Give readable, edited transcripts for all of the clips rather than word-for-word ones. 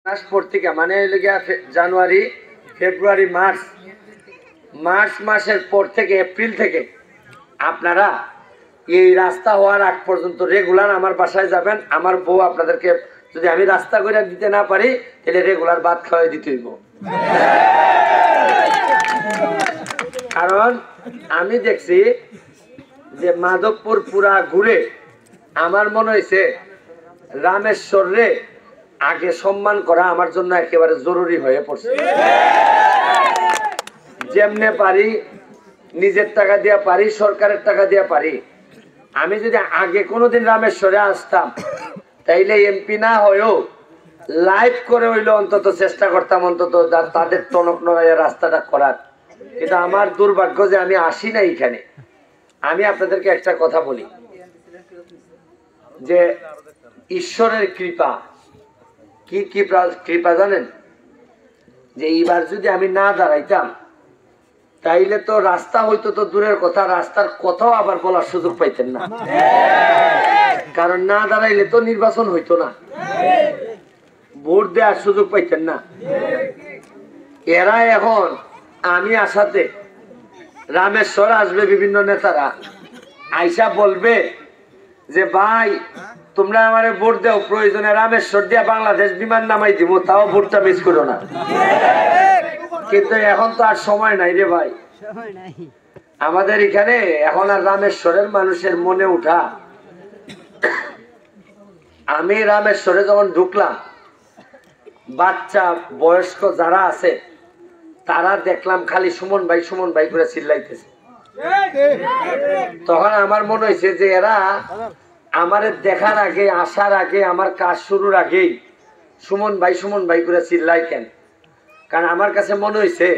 মাস পর থেকে মানে জানুয়ারি ফেব্রুয়ারি মার্চ মাসের পর থেকে এপ্রিল থেকে আপনারা এই রাস্তা হওয়ার আগ পর্যন্ত রেগুলার আমার বাসায় যাবেন। আমার বউ আপনাদেরকে যদি আমি রাস্তা করে দিতে না পারি তাহলে রেগুলার ভাত খাওয়াই দিতে হইব। কারণ আমি দেখছি যে মাধবপুর পুরা ঘুরে আমার মনে হয়েছে রামেশ্বর রে আগে সম্মান করা আমার জন্য একেবারে জরুরি হয়ে পড়ছে। যেমনে পারি নিজের টাকা দিয়া পারি, সরকারের টাকা দিয়া পারি। আমি যদি আগে কোনোদিন রামেশ্বরে আসতাম তাইলে এমপি না হয়েও লাইভ করে হইলো অন্তত চেষ্টা করতাম অন্তত তাদের টনক নড়াইয়া রাস্তাটা করার। কিন্তু আমার দুর্ভাগ্য যে আমি আসি না এইখানে। আমি আপনাদেরকে একটা কথা বলি যে ঈশ্বরের কৃপা কি কি কৃপা জানেন? যে এইবার যদি আমি না দাঁড়াইতাম তাইলে তো রাস্তা হইতো তো দূরের কথা, রাস্তার কথাও আবার বলার সুযোগ পাইতেন না। কারণ না দাঁড়াইলে তো নির্বাচন হইতো না, ভোট দেওয়ার সুযোগ পাইতেন না। এরা এখন আমি আসাতে রামেশ্বর আসবে বিভিন্ন নেতারা আইসা বলবে যে ভাই তোমরা আমারে ভোট দাও, প্রয়োজনে রামেশ্বর দিয়া বাংলাদেশ বিমান নামাই দিব, তাও ভোটটা মিস করো না। কিন্তু এখন তো আর সময় নাই রে ভাই। আমাদের এখানে এখন আর রামেশ্বরের মানুষের মনে উঠা। আমি রামেশ্বরে যখন ঢুকলাম বাচ্চা বয়স্ক যারা আছে তারা দেখলাম খালি সুমন ভাই করে চিল্লাইতেছে। তখন আমার মনে হয়েছে যে এরা আমার দেখার আগে আসার আগে আমার কাজ শুরুর আগেই সুমন ভাই করে চিল্লাই কেন? কারণ আমার কাছে মনে হয়েছে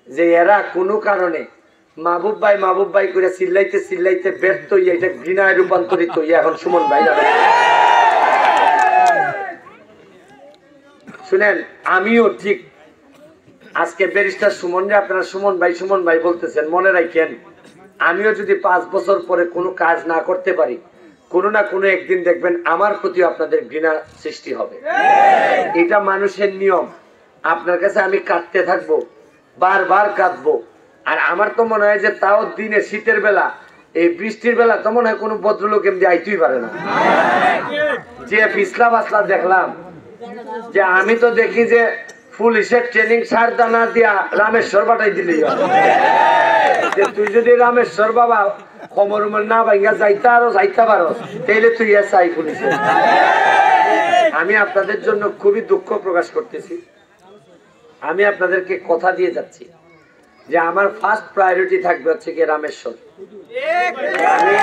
যে এরা কোনো কারণে মাহবুব ভাই করে চিল্লাইতে ব্যর্থ হইয়া এটা ঘৃণায় রূপান্তরিত হইয়া এখন সুমন ভাই শুনেন। আমিও ঠিক আজকে ব্যারিস্টার সুমনরে আপনারা সুমন ভাই বলতেছেন, মনে রাখেন আমিও যদি 5 বছর পরে কোনো কাজ না করতে পারি কোনো না কোনো একদিন দেখবেন আমার প্রতি আপনাদের ঘৃণা সৃষ্টি হবে। এটা মানুষের নিয়ম। আপনার কাছে আমি কাঁদতে থাকবো, বারবার কাঁদবো। আর আমার তো মনে হয় যে তাও দিনে শীতের বেলা এই বৃষ্টির বেলা তো মনে হয় কোনো ভদ্রলোক এমনি আইতেই পারে না। যে পিছলা বাসলা দেখলাম যে আমি তো দেখি যে পুলিশের ট্রেনিং সার দানা দিয়া রামেশ্বর বাটাই দিলি। তুই যদি রামেশ্বর বাবা কমর না ভাইয়া যাইতে পারো তাইলে তুই চাই পুলিশে। আমি আপনাদের জন্য খুবই দুঃখ প্রকাশ করতেছি। আমি আপনাদেরকে কথা দিয়ে যাচ্ছি যে আমার ফার্স্ট প্রায়োরিটি থাকবে হচ্ছে কি রামেশ্বর। আমি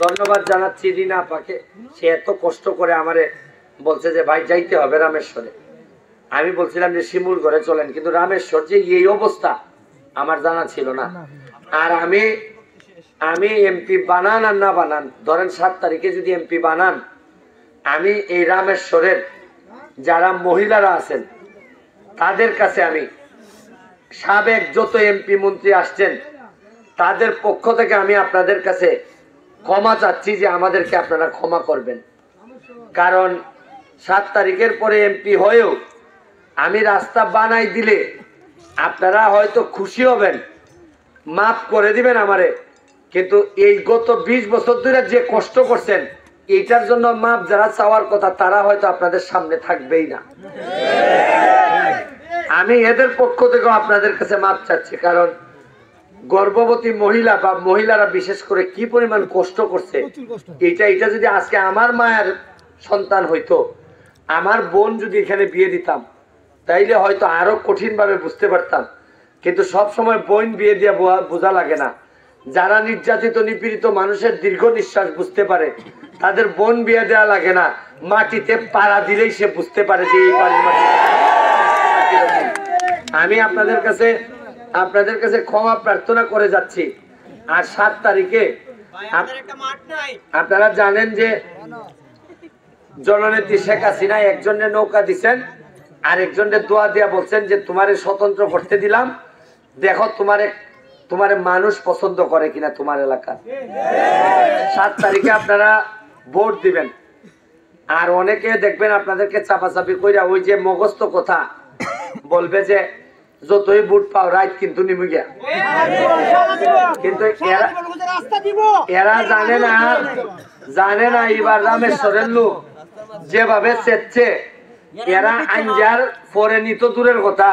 ধন্যবাদ জানাচ্ছি রিনা আপাকে, সে এত কষ্ট করে আমারে বলছে যে ভাই যাইতে হবে রামেশ্বরে। আমি বলছিলাম যে শিমুল ঘরে চলেন, কিন্তু রামেশ্বর যে এই অবস্থা আমার জানা ছিল না। আর আমি এমপি বানান আর না বানান, ধরেন 7 তারিখে যদি এমপি বানান, আমি এই রামেশ্বরের যারা মহিলারা আছেন তাদের কাছে আমি সাবেক যত এমপি মন্ত্রী আসছেন তাদের পক্ষ থেকে আমি আপনাদের কাছে ক্ষমা চাচ্ছি যে আমাদেরকে আপনারা ক্ষমা করবেন। কারণ 7 তারিখের পরে এমপি হয়েও আমি রাস্তা বানাই দিলে আপনারা হয়তো খুশি হবেন, মাফ করে দিবেন আমারে। কিন্তু এই গত 20 বছর ধরে যে কষ্ট করছেন এইটার জন্য মাফ যারা চাওয়ার কথা তারা হয়তো আপনাদের সামনে থাকবেই না। আমি এদের পক্ষ থেকে আপনাদের কাছে মাফ চাচ্ছি। কারণ গর্ভবতী মহিলা বা মহিলারা বিশেষ করে কি পরিমাণ কষ্ট করছে, এটা যদি আজকে আমার মায়ের সন্তান হইতো, আমার বোন যদি এখানে বিয়ে দিতাম তাইলে হয়তো আরো কঠিন ভাবে বুঝতে পারতাম। কিন্তু সব সময় বোন বিয়ে দিয়ে বোঝা লাগে না। যারা নির্যাতিত নিপীড়িত মানুষের দীর্ঘ নিঃশ্বাস বুঝতে পারে তাদের বোন বিয়ে দেওয়া লাগে না, মাটিতে পাড়া দিলেই সে বুঝতে পারে যে এই বাড়ির মাটি। আমি আপনাদের কাছে ক্ষমা প্রার্থনা করে যাচ্ছি। আর 7 তারিখে আপনারা জানেন যে জননেত্রী শেখ হাসিনা একজনের নৌকা দিচ্ছেন আর একজনের দোয়া দিয়া বলছেন যে তোমারে স্বতন্ত্র করতে দিলাম, দেখো তোমারে মানুষ পছন্দ করে কিনা তোমার এলাকা। 7 তারিখে আপনারা ভোট দিবেন। আর অনেকে দেখবেন আপনাদেরকে চাপাচাপি কইরা ওই যে মগস্ত কথা বলবে যে যতই বুট পাও রাইট কিন্তু নিমু গিয়া, কিন্তু এরা জানে না এবার রামেশ্বরের লোক যেভাবে চেচ্ছে, এরা আঞ্জার পরে নিত দূরের কথা,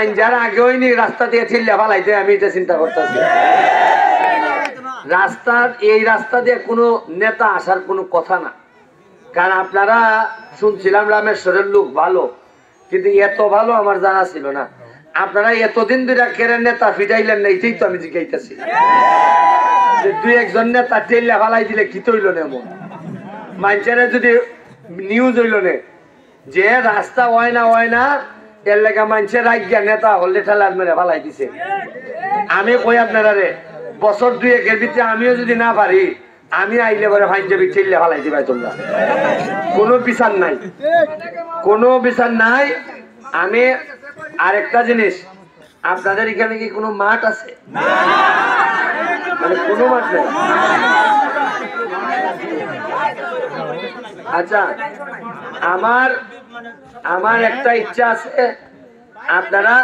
আঞ্জার আগেও নি রাস্তা দিয়ে ঠেলে ফালাইতে। আমি এটা চিন্তা করতেছি এই রাস্তা দিয়ে কোনো নেতা আসার কোনো কথা না। কারণ আপনারা শুনছিলাম রামেশ্বরের লোক ভালো, কিন্তু এত ভালো আমার জানা ছিল না। আপনারা এতদিন ধরে কেড়ে নেতা ফিটাইলেন না, এটাই তো আমি জিজ্ঞাইতেছি। দুই একজন নেতা ঠেলে ফালাই দিলে কি তৈল না, এমন মানুষেরা যদি নিউজ হইল না যে রাস্তা হয় না এর লেখা মানুষের রাজ্ঞা নেতা হলে ঠেলার মেরে ফালাই দিছে। আমি কই আপনারা রে, বছর 2-1 ভিতরে আমিও যদি না পারি, আমি আইলে পরে ফাইনজাবি ঠেললে ফালাই দিবাই। তোমরা কোনো বিচার নাই। আমি আরেকটা জিনিস, আপনাদের এখানে কি কোনো মাঠ আছে? মানে কোনো মাঠ নেই? আচ্ছা, আমার একটা ইচ্ছা আছে, আপনারা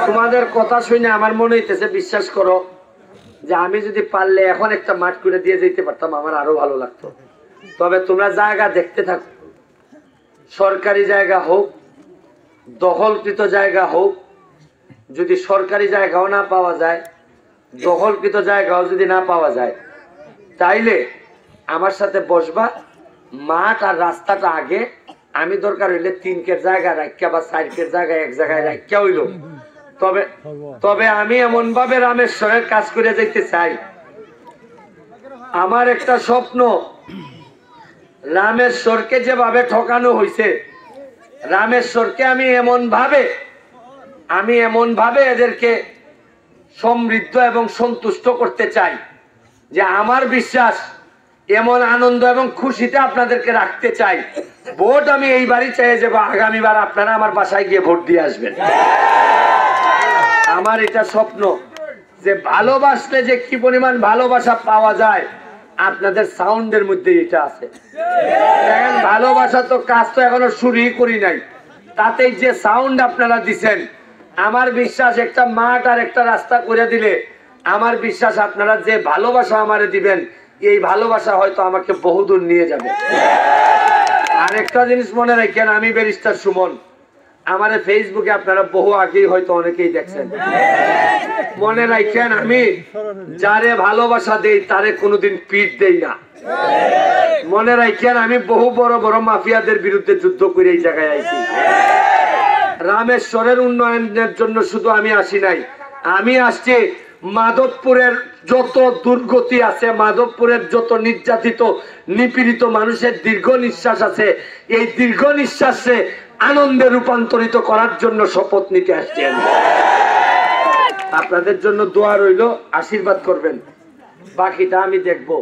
তোমাদের কথা শুনে আমার মনে হইতেছে, বিশ্বাস করো, যে আমি যদি পারলে এখন একটা মাঠ করে দিয়ে যেতে পারতাম, আমার আরো ভালো লাগতো। তবে তোমরা জায়গা দেখতে থাকো, সরকারি জায়গা হোক, দখলকৃত জায়গা হোক, যদি সরকারি জায়গাও না পাওয়া যায়, দখলকৃত জায়গাও যদি না পাওয়া যায়, তাইলে আমার সাথে বসবা। মাঠ আর রাস্তাটা আগে, আমি দরকার হইলে 3 জায়গা রাখিয়া বা 4 জায়গা এক জায়গায় রাখিয়া হইল। তবে আমি এমন ভাবে রামেশ্বরের কাজ করে যেতে চাই। আমার একটা স্বপ্ন, রামেশ্বরকে যেভাবে ঠকানো হয়েছে, রামেশ্বরকে আমি এমন ভাবে এদেরকে সমৃদ্ধ এবং সন্তুষ্ট করতে চাই যে আমার বিশ্বাস এমন আনন্দ এবং খুশিতে আপনাদেরকে রাখতে চাই। ভোট আমি এইবারই চাই যে আগামীবার আপনারা আমার বাসায় গিয়ে ভোট দিয়ে আসবেন। আমার এটা স্বপ্ন যে ভালোবাসলে যে কি পরিমাণ ভালোবাসা পাওয়া যায়, আপনাদের সাউন্ডের মধ্যে এটা আছে। দেখেন, ভালোবাসা তো কাজ তো এখনো শুরুই করি নাই, তাতে যে সাউন্ড আপনারা দিছেন, আমার বিশ্বাস একটা মাঠ আর একটা রাস্তা করে দিলে, আমার বিশ্বাস আপনারা যে ভালোবাসা আমারে দিবেন, এই ভালোবাসা হয়তো আমাকে বহুদূর নিয়ে যাবে। আরেকটা জিনিস মনে রাখেন, আমি ব্যারিস্টার সুমন, আমার ফেসবুকে আপনারা বহু আগেই হয়তো অনেকেই দেখছেন। মনে রাখেন, আমি যারে ভালোবাসা দেই তারে কোনোদিন পিঠ দেই না। মনে রাখেন, আমি বহু বড় বড় মাফিয়াদের বিরুদ্ধে যুদ্ধ করে এই জায়গায় আইছি। রামেশ্বরের উন্নয়নের জন্য শুধু আমি আসি নাই, আমি আসছি মাধবপুরের যত দুর্গতি আছে, মাধবপুরের যত নির্যাতিত নিপীড়িত মানুষের দীর্ঘ নিঃশ্বাস আছে, এই দীর্ঘ নিঃশ্বাসে আনন্দে রূপান্তরিত করার জন্য শপথ নিতে আসছেন। আপনাদের জন্য দোয়া রইল, আশীর্বাদ করবেন, বাকিটা আমি দেখবো।